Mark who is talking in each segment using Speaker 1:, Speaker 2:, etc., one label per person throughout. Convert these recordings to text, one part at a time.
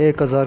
Speaker 1: 1000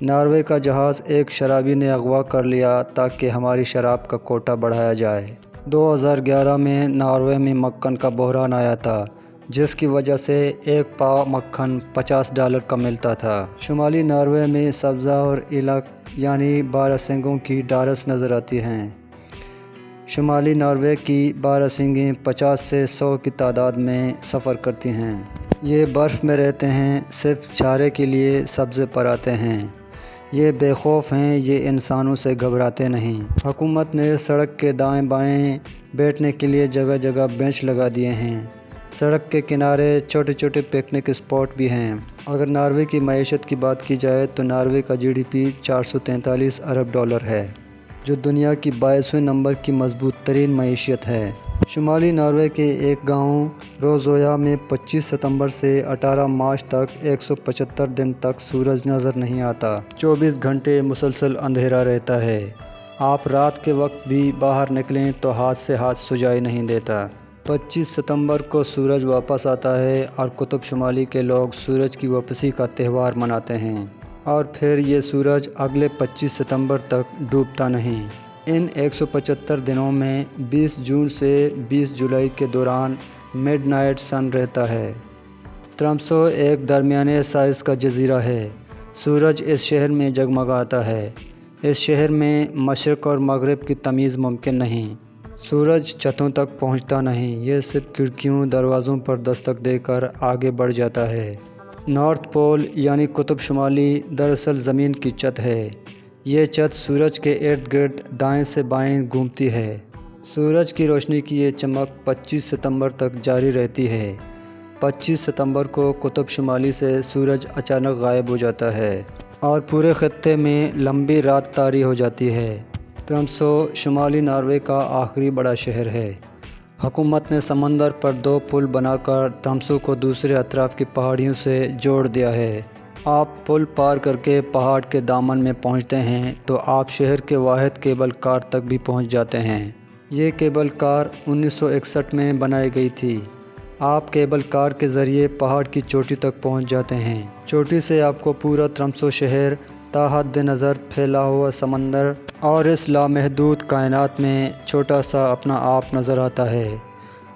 Speaker 1: Norway کا جہاز ایک شرابی نے اغوا کر لیا تاکہ ہماری شراب کا کوٹا بڑھایا جائے۔ 2011 میں ناروے میں مکھن کا بحران آیا تھا، جس کی وجہ سے ایک پاؤ مکھن $50 کا ملتا تھا۔ شمالی ناروے میں سبزہ اور ایلک یعنی باراسنگوں کی ڈھارس نظر آتی ہیں۔ شمالی ناروے کی باراسنگیں 50 سے 100 کی تعداد میں سفر کرتی ہیں۔ یہ برف میں رہتے ہیں، صرف چارے کے لیے سبزے پر آتے ہیں۔ یہ بے خوف ہیں، یہ انسانوں سے گھبراتے نہیں۔ حکومت نے سڑک کے دائیں بائیں بیٹھنے کے لیے جگہ جگہ بینچ لگا دیے ہیں۔ سڑک کے کنارے چھوٹے چھوٹے پکنک اسپاٹ بھی ہیں۔ اگر ناروے کی معیشت کی بات کی جائے تو ناروے کا GDP $443 ارب ہے، جو دنیا کی 22ویں نمبر کی مضبوط ترین معیشت ہے۔ شمالی ناروے کے ایک گاؤں روزویا میں 25 ستمبر سے 18 مارچ تک 175 دن تک سورج نظر نہیں آتا۔ 24 گھنٹے مسلسل اندھیرا رہتا ہے۔ آپ رات کے وقت بھی باہر نکلیں تو ہاتھ سے ہاتھ سجائی نہیں دیتا۔ 25 ستمبر کو سورج واپس آتا ہے اور قطب شمالی کے لوگ سورج کی واپسی کا تہوار مناتے ہیں، اور پھر یہ سورج اگلے 25 ستمبر تک ڈوبتا نہیں۔ ان 175 دنوں میں 20 جون سے 20 جولائی کے دوران مڈ نائٹ سن رہتا ہے۔ ترمسو ایک درمیانے سائز کا جزیرہ ہے۔ سورج اس شہر میں جگمگاتا ہے۔ اس شہر میں مشرق اور مغرب کی تمیز ممکن نہیں۔ سورج چھتوں تک پہنچتا نہیں، یہ صرف کھڑکیوں دروازوں پر دستک دے کر آگے بڑھ جاتا ہے۔ نارتھ پول یعنی قطب شمالی دراصل زمین کی چھت ہے۔ یہ چھت سورج کے ارد گرد دائیں سے بائیں گھومتی ہے۔ سورج کی روشنی کی یہ چمک 25 ستمبر تک جاری رہتی ہے۔ 25 ستمبر کو قطب شمالی سے سورج اچانک غائب ہو جاتا ہے اور پورے خطے میں لمبی رات طاری ہو جاتی ہے۔ ترمسو شمالی ناروے کا آخری بڑا شہر ہے۔ حکومت نے سمندر پر 2 پل بنا کر ترمسو کو دوسرے اطراف کی پہاڑیوں سے جوڑ دیا ہے۔ آپ پل پار کر کے پہاڑ کے دامن میں پہنچتے ہیں تو آپ شہر کے واحد کیبل کار تک بھی پہنچ جاتے ہیں۔ یہ کیبل کار 1961 میں بنائی گئی تھی۔ آپ کیبل کار کے ذریعے پہاڑ کی چوٹی تک پہنچ جاتے ہیں۔ چوٹی سے آپ کو پورا ترمسو شہر، تا حد نظر پھیلا ہوا سمندر اور اس لامحدود کائنات میں چھوٹا سا اپنا آپ نظر آتا ہے،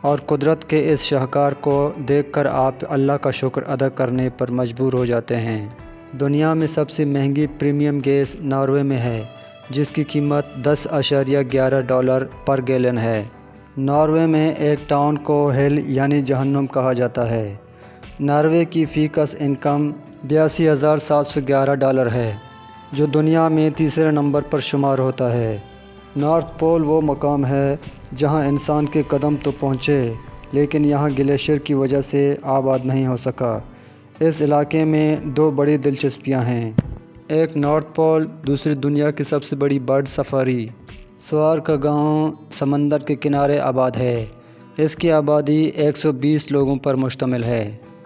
Speaker 1: اور قدرت کے اس شاہکار کو دیکھ کر آپ اللہ کا شکر ادا کرنے پر مجبور ہو جاتے ہیں۔ دنیا میں سب سے مہنگی پریمیم گیس ناروے میں ہے، جس کی قیمت $10.11 پر گیلن ہے۔ ناروے میں ایک ٹاؤن کو ہیل یعنی جہنم کہا جاتا ہے۔ ناروے کی فی کس انکم $82,711 ہے، جو دنیا میں تیسرے نمبر پر شمار ہوتا ہے۔ نارتھ پول وہ مقام ہے جہاں انسان کے قدم تو پہنچے، لیکن یہاں گلیشیئر کی وجہ سے آباد نہیں ہو سکا۔ اس علاقے میں 2 بڑی دلچسپیاں ہیں۔ ایک نارتھ پول، دوسری دنیا کی سب سے بڑی برڈ سفاری۔ سوار کا گاؤں سمندر کے کنارے آباد ہے۔ اس کی آبادی 120 لوگوں پر مشتمل ہے۔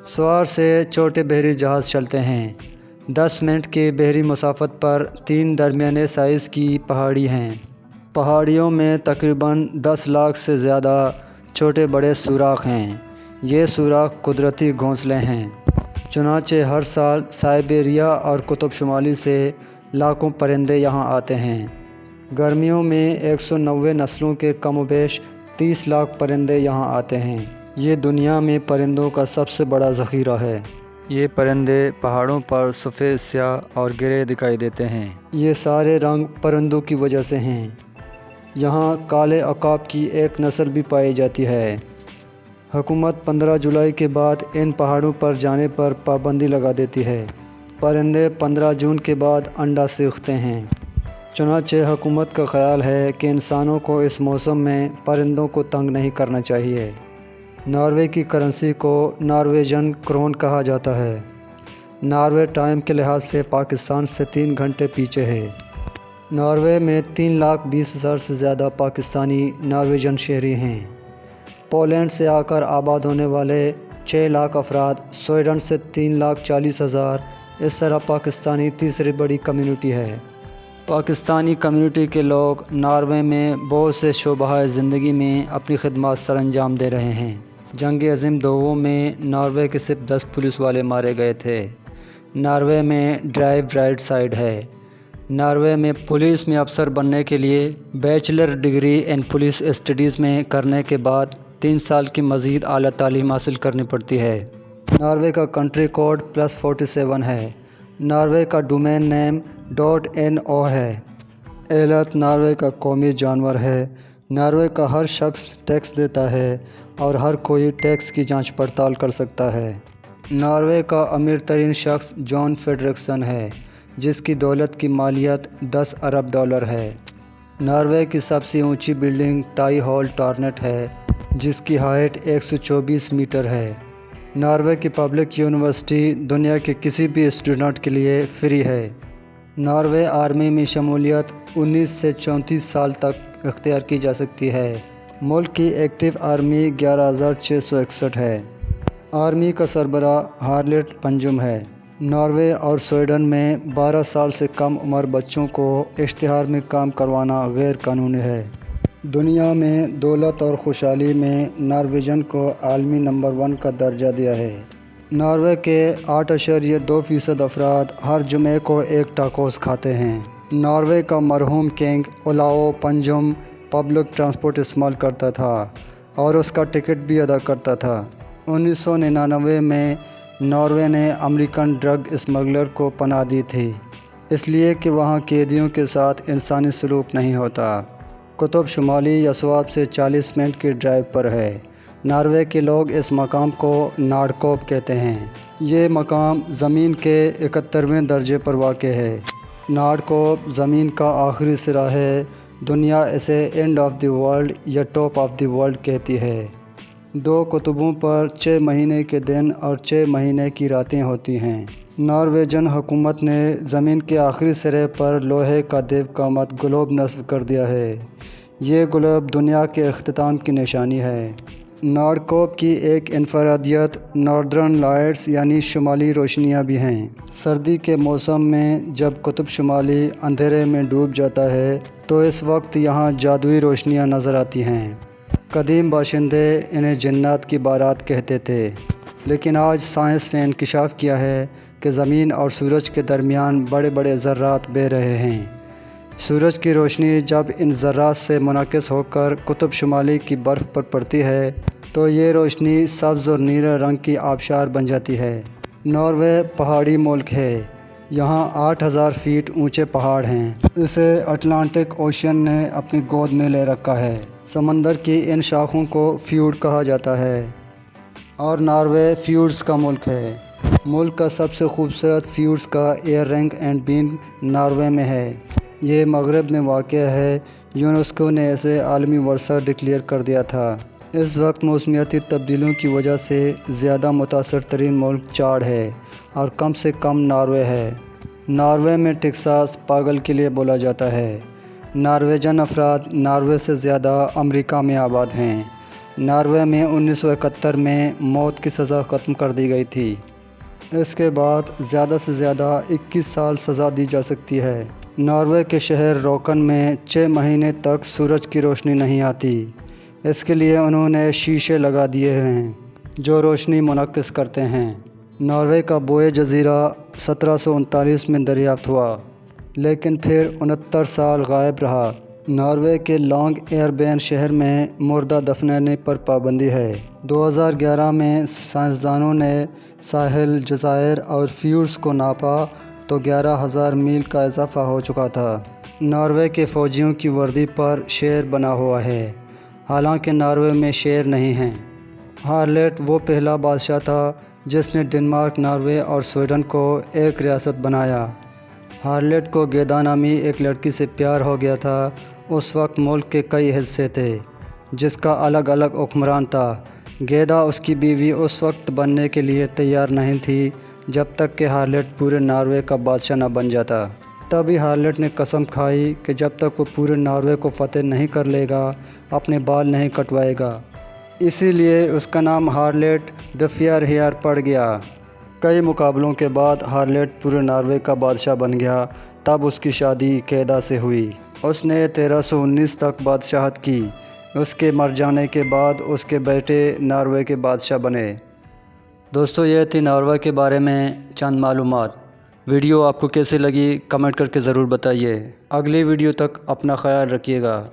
Speaker 1: سوار سے چھوٹے بحری جہاز چلتے ہیں۔ 10 منٹ کے بحری مسافت پر 3 درمیانے سائز کی پہاڑی ہیں۔ پہاڑیوں میں تقریباً 10 لاکھ سے زیادہ چھوٹے بڑے سوراخ ہیں۔ یہ سوراخ قدرتی گھونسلے ہیں۔ چنانچہ ہر سال سائبیریا اور قطب شمالی سے لاکھوں پرندے یہاں آتے ہیں۔ گرمیوں میں 190 نسلوں کے کم و بیش 30 لاکھ پرندے یہاں آتے ہیں۔ یہ دنیا میں پرندوں کا سب سے بڑا ذخیرہ ہے۔ یہ پرندے پہاڑوں پر سفید، سیاہ اور گرے دکھائی دیتے ہیں۔ یہ سارے رنگ پرندوں کی وجہ سے ہیں۔ یہاں کالے عقاب کی ایک نسل بھی پائی جاتی ہے۔ حکومت 15 جولائی کے بعد ان پہاڑوں پر جانے پر پابندی لگا دیتی ہے۔ پرندے 15 جون کے بعد انڈا سیکھتے ہیں۔ چنانچہ حکومت کا خیال ہے کہ انسانوں کو اس موسم میں پرندوں کو تنگ نہیں کرنا چاہیے۔ ناروے کی کرنسی کو نارویجن کرون کہا جاتا ہے۔ ناروے ٹائم کے لحاظ سے پاکستان سے 3 گھنٹے پیچھے ہے۔ ناروے میں 3,20,000 سے زیادہ پاکستانی نارویجن شہری ہیں۔ پولینڈ سے آ کر آباد ہونے والے 6 لاکھ افراد، سویڈن سے 3,40,000، اس طرح پاکستانی تیسری بڑی کمیونٹی ہے۔ پاکستانی کمیونٹی کے لوگ ناروے میں بہت سے شعبۂ زندگی میں اپنی خدمات سر انجام دے رہے ہیں۔ جنگ عظیم 2 میں ناروے کے صرف 10 پولیس والے مارے گئے تھے۔ ناروے میں ڈرائیو رائٹ سائڈ ہے۔ ناروے میں پولیس میں افسر بننے کے لیے bachelor degree in police studies میں کرنے کے بعد 3 سال کی مزید اعلیٰ تعلیم حاصل کرنی پڑتی ہے۔ ناروے کا کنٹری کوڈ +47 ہے۔ ناروے کا ڈومین نیم .no ہے۔ ایلت ناروے کا قومی جانور ہے۔ ناروے کا ہر شخص ٹیکس دیتا ہے اور ہر کوئی ٹیکس کی جانچ پڑتال کر سکتا ہے۔ ناروے کا امیر ترین شخص جان فریڈرکسن ہے، جس کی دولت کی مالیت $10 ارب ہے۔ ناروے کی سب سے اونچی بلڈنگ ٹائی ہال ٹارنٹ ہے، جس کی ہائٹ 124 میٹر ہے۔ ناروے کی پبلک یونیورسٹی دنیا کے کسی بھی اسٹوڈنٹ کے لیے فری ہے۔ ناروے آرمی میں شمولیت 19 سے 34 سال تک اختیار کی جا سکتی ہے۔ ملک کی ایکٹیو آرمی 11,661 ہے۔ آرمی کا سربراہ ہارلٹ پنجم ہے۔ ناروے اور سویڈن میں 12 سال سے کم عمر بچوں کو اشتہار میں کام کروانا غیر قانونی ہے۔ دنیا میں دولت اور خوشحالی میں نارویجن کو عالمی نمبر 1 کا درجہ دیا ہے۔ ناروے کے 8.2% افراد ہر جمعے کو ایک ٹاکوس کھاتے ہیں۔ ناروے کا مرحوم کنگ اولاو پنجم پبلک ٹرانسپورٹ استعمال کرتا تھا اور اس کا ٹکٹ بھی ادا کرتا تھا۔ 1999 میں ناروے نے امریکن ڈرگ اسمگلر کو پناہ دی تھی، اس لیے کہ وہاں قیدیوں کے ساتھ انسانی سلوک نہیں ہوتا۔ قطب شمالی یسواب سے 40 منٹ کی ڈرائیو پر ہے۔ ناروے کے لوگ اس مقام کو نارڈکوپ کہتے ہیں۔ یہ مقام زمین کے 71ویں درجے پر واقع ہے۔ نارڈکوپ زمین کا آخری سرا ہے۔ دنیا اسے اینڈ آف دی ورلڈ یا ٹاپ آف دی ورلڈ کہتی ہے۔ 2 قطبوں پر 6 مہینے کے دن اور 6 مہینے کی راتیں ہوتی ہیں۔ نارویجن حکومت نے زمین کے آخری سرے پر لوہے کا دیو قامت گلوب نصب کر دیا ہے۔ یہ گلوب دنیا کے اختتام کی نشانی ہے۔ نارڈکوپ کی ایک انفرادیت ناردرن لائٹس یعنی شمالی روشنیاں بھی ہیں۔ سردی کے موسم میں جب قطب شمالی اندھیرے میں ڈوب جاتا ہے تو اس وقت یہاں جادوئی روشنیاں نظر آتی ہیں۔ قدیم باشندے انہیں جنات کی بارات کہتے تھے، لیکن آج سائنس نے انکشاف کیا ہے کہ زمین اور سورج کے درمیان بڑے بڑے ذرات بہہ رہے ہیں۔ سورج کی روشنی جب ان ذرات سے منعکس ہو کر قطب شمالی کی برف پر پڑتی ہے تو یہ روشنی سبز اور نیلے رنگ کی آبشار بن جاتی ہے۔ ناروے پہاڑی ملک ہے۔ یہاں 8,000 فیٹ اونچے پہاڑ ہیں۔ اسے اٹلانٹک اوشین نے اپنی گود میں لے رکھا ہے۔ سمندر کی ان شاخوں کو فیوڈ کہا جاتا ہے اور ناروے فیوڈز کا ملک ہے۔ ملک کا سب سے خوبصورت فیوڈز کا year ring and been Norway میں ہے۔ یہ مغرب میں واقع ہے۔ یونیسکو نے اسے عالمی ورثہ ڈکلیئر کر دیا تھا۔ اس وقت موسمیاتی تبدیلیوں کی وجہ سے زیادہ متاثر ترین ملک چاڈ ہے اور کم سے کم ناروے ہے۔ ناروے میں ٹیکساس پاگل کے لیے بولا جاتا ہے۔ نارویجن افراد ناروے سے زیادہ امریکہ میں آباد ہیں۔ ناروے میں 1971 میں موت کی سزا ختم کر دی گئی تھی۔ اس کے بعد زیادہ سے زیادہ 21 سال سزا دی جا سکتی ہے۔ ناروے کے شہر روکن میں 6 مہینے تک سورج کی روشنی نہیں آتی۔ اس کے لیے انہوں نے شیشے لگا دیے ہیں جو روشنی منعکس کرتے ہیں۔ ناروے کا بوئے جزیرہ 1739 میں دریافت ہوا، لیکن پھر 69 سال غائب رہا۔ ناروے کے لانگ ایئربین شہر میں مردہ دفنانے پر پابندی ہے۔ 2011 میں سائنسدانوں نے ساحل، جزائر اور فیوڈز کو ناپا تو 11,000 میل کا اضافہ ہو چکا تھا۔ ناروے کے فوجیوں کی وردی پر شیر بنا ہوا ہے، حالانکہ ناروے میں شیر نہیں ہیں۔ ہارلٹ وہ پہلا بادشاہ تھا جس نے ڈنمارک، ناروے اور سویڈن کو ایک ریاست بنایا۔ ہارلٹ کو گیدا نامی ایک لڑکی سے پیار ہو گیا تھا۔ اس وقت ملک کے کئی حصے تھے جس کا الگ الگ حکمران تھا۔ گیدا اس کی بیوی اس وقت بننے کے لیے تیار نہیں تھی جب تک کہ ہارلٹ پورے ناروے کا بادشاہ نہ بن جاتا۔ تبھی ہارلٹ نے قسم کھائی کہ جب تک وہ پورے ناروے کو فتح نہیں کر لے گا اپنے بال نہیں کٹوائے گا۔ اسی لیے اس کا نام ہارلٹ دی فیئر ہیئر پڑ گیا۔ کئی مقابلوں کے بعد ہارلٹ پورے ناروے کا بادشاہ بن گیا۔ تب اس کی شادی گیدا سے ہوئی۔ اس نے 1319 تک بادشاہت کی۔ اس کے مر جانے کے بعد اس کے بیٹے ناروے کے بادشاہ بنے۔ دوستو، یہ تھی ناروے کے بارے میں چند معلومات۔ ویڈیو آپ کو کیسے لگی کمنٹ کر کے ضرور بتائیے۔ اگلی ویڈیو تک اپنا خیال رکھیے گا۔